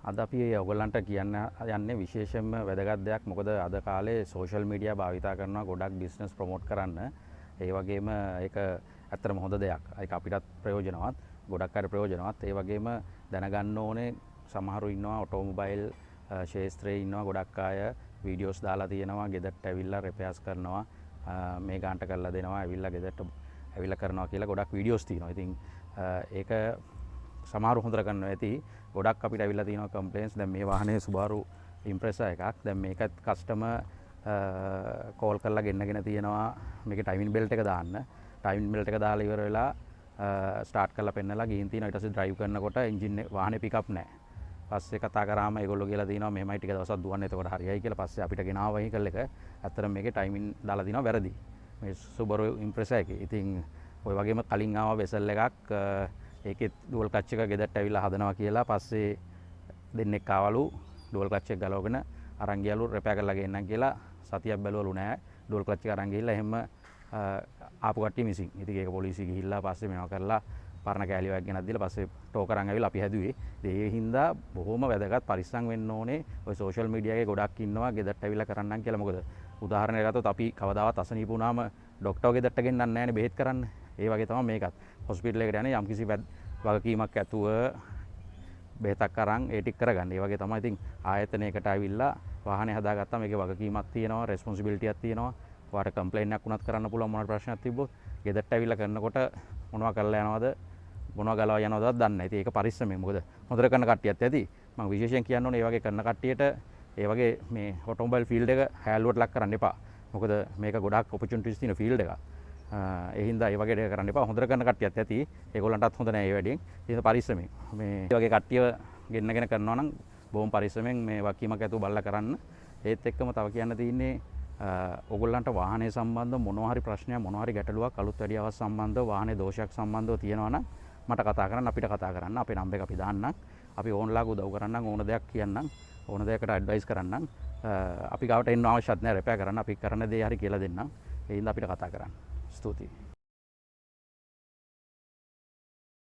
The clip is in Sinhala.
අද අපි ඔයගොල්ලන්ට කියන්න යන්නේ විශේෂයෙන්ම වැදගත් දෙයක්. මොකද අද කාලේ සෝෂල් මීඩියා භාවිතා කරනවා ගොඩක් බිස්නස් ප්‍රොමෝට් කරන්න. ඒ වගේම ඒක ඇත්තටම හොඳ දෙයක්. ඒක අපිටත් ප්‍රයෝජනවත්, ගොඩක් අයට ප්‍රයෝජනවත්. ඒ වගේම දැනගන්න ඕනේ සමහරු ඉන්නවා ඔටෝමොබයිල් ශේෂ්ත්‍රයේ ඉන්නවා ගොඩක් අය වීඩියෝස් දාලා තියෙනවා, ගෙදරට ඇවිල්ලා රිපෙයාර්ස් කරනවා, මේ ගාන්ට කරලා දෙනවා, ඇවිල්ලා ගෙදරට ඇවිල්ලා කරනවා කියලා ගොඩක් වීඩියෝස් තියෙනවා. ඉතින් ඒක සමහරු හොඳට කරනවා ඇති. ගොඩක් අපිට ඇවිල්ලා තියෙනවා කම්ප්ලේන්ස්. දැන් මේ වාහනේ Subaru Impreza එකක්. දැන් මේකත් කස්ටමර් කෝල් කරලා ගෙන්නගෙන තියෙනවා මේකේ ටයිමින් බෙල්ට් එක දාන්න. ටයිමින් බෙල්ට් එක දාලා ඉවර වෙලා ස්ටාර්ට් කරලා පෙන්නලා ගිහින් තියෙනවා. ඊට පස්සේ ඩ්‍රයිව් කරනකොට එන්ජින් වාහනේ පිකප් නැහැ. පස්සේ කතා කරාම ඒගොල්ලෝ කියලා දිනවා මෙහෙමයි ටික දවසක් දුවන්න එතකොට හරියයි කියලා. පස්සේ අපිට ගෙනාව වෙහිකල් එක ඇත්තටම මේකේ ටයිමින් දාලා දිනවා වැරදි. මේ Subaru Impreza එකේ. ඉතින් ඔය වගේම කලින් ආව වෙසල් එකක් ඒකේ ඩුවල් ක්ලච් එක ගෙදරට ඇවිල්ලා හදනවා කියලා පස්සේ දෙන්නෙක් ආවලු ඩුවල් ක්ලච් එක ගලවගෙන අරන් ගියලු රිපෙයාර් කරලා ගෙන්නන්න කියලා. සතියක් බැලුවලු නෑ. ඩුවල් ක්ලච් එක අරන් ගිහිල්ලා එහෙම ආපු කට්ටිය මිසින්. ඉතින් ඒක පොලිසිය ගිහිල්ලා පස්සේ මේවා කරලා පරණ කෑලි වයක් ගෙනත් දීලා පස්සේ ටෝකර් අරන් ඇවිල්ලා අපි හැදුවේ. ඒ හින්දා බොහොම වැදගත් පරිස්සම් වෙන්න ඕනේ. ඔය සෝෂල් මීඩියා එකේ ගොඩක් ඉන්නවා ගෙදරට ඇවිල්ලා කරන්නම් කියලා. මොකද උදාහරණයක් ගත්තොත් අපි කවදාවත් අසනීප වුණාම ડોක්ටර් ගෙදරට ගෙන්නන්නේ නැහැනේ බෙහෙත් කරන්න. ඒ වගේ තමයි මේකත්. හොස්පිටල් එකට යන්නේ යම්කිසි වගකීමක් ඇතුව බෙහෙතක් අරන් ඒ ටික කරගන්න. ඒ වගේ තමයි. ඉතින් ආයතනයකට ඇවිල්ලා වාහනේ හදාගත්තාම මේකේ වගකීමක් තියෙනවා, රෙස්පොන්සිබිලිටියක් තියෙනවා. ඔයාලට කම්ප්ලේන්ට් එකක් වුණත් කරන්න පුළුවන් මොනවා ප්‍රශ්නයක් තිබ්බොත්. ගෙදරට ඇවිල්ලා කරනකොට මොනවා කරලා යනවද මොනවා ගලවා යනවදවත් දන්නේ නැහැ. ඉතින් ඒක පරිස්සමෙන්. මොකද හොඳට කරන කට්ටියත් ඇති. මම විශේෂයෙන් කියන්න ඕනේ මේ වගේ කරන කට්ටියට ඒ වගේ මේ ඔටෝමොබයිල් ෆීල්ඩ් එක හැලුවට ලක් කරන්න එපා. මොකද මේක ගොඩක් ඔපචුනිටිස් තියෙන ෆීල්ඩ් එකක්. ඒ හින්දා ඒ වගේ දෙයක් කරන්න එපා. හොඳට කරන කට්ටියත් ඇති. ඒගොල්ලන්ටත් හොඳ නෑ මේ වැඩෙන්. ඒක පරිස්සමෙන්. මේ වගේ කට්ටිය ගෙන්නගෙන කරනවා නම් බොහොම පරිස්සමෙන් මේ වකීමක් ඇතුව බලලා කරන්න. ඒත් එක්කම තව කියන්න තියෙන්නේ ඔයගොල්ලන්ට වාහනේ සම්බන්ධ මොනවා හරි ප්‍රශ්නයක් මොනවා හරි ගැටලුවක් අලුත් වැඩියාවක් සම්බන්ධව වාහනේ දෝෂයක් සම්බන්ධව තියෙනවා නම් මට කතා කරන්න, අපිට කතා කරන්න. අපේ නම්බර් එක අපි දාන්නම්. අපි ඕන්ලාගේ උදව් කරන්නම්, ඕන දෙයක් කියන්නම්, ඕන දෙයකට ඇඩ්වයිස් කරන්නම්. අපි ගාවට එන්න අවශ්‍යත් නැහැ රිපෙයාර් කරන්න. අපි කරන දේ හරි කියලා දෙන්නම්. ඒ හින්දා අපිට කතා කරන්න. ස්තුතියි.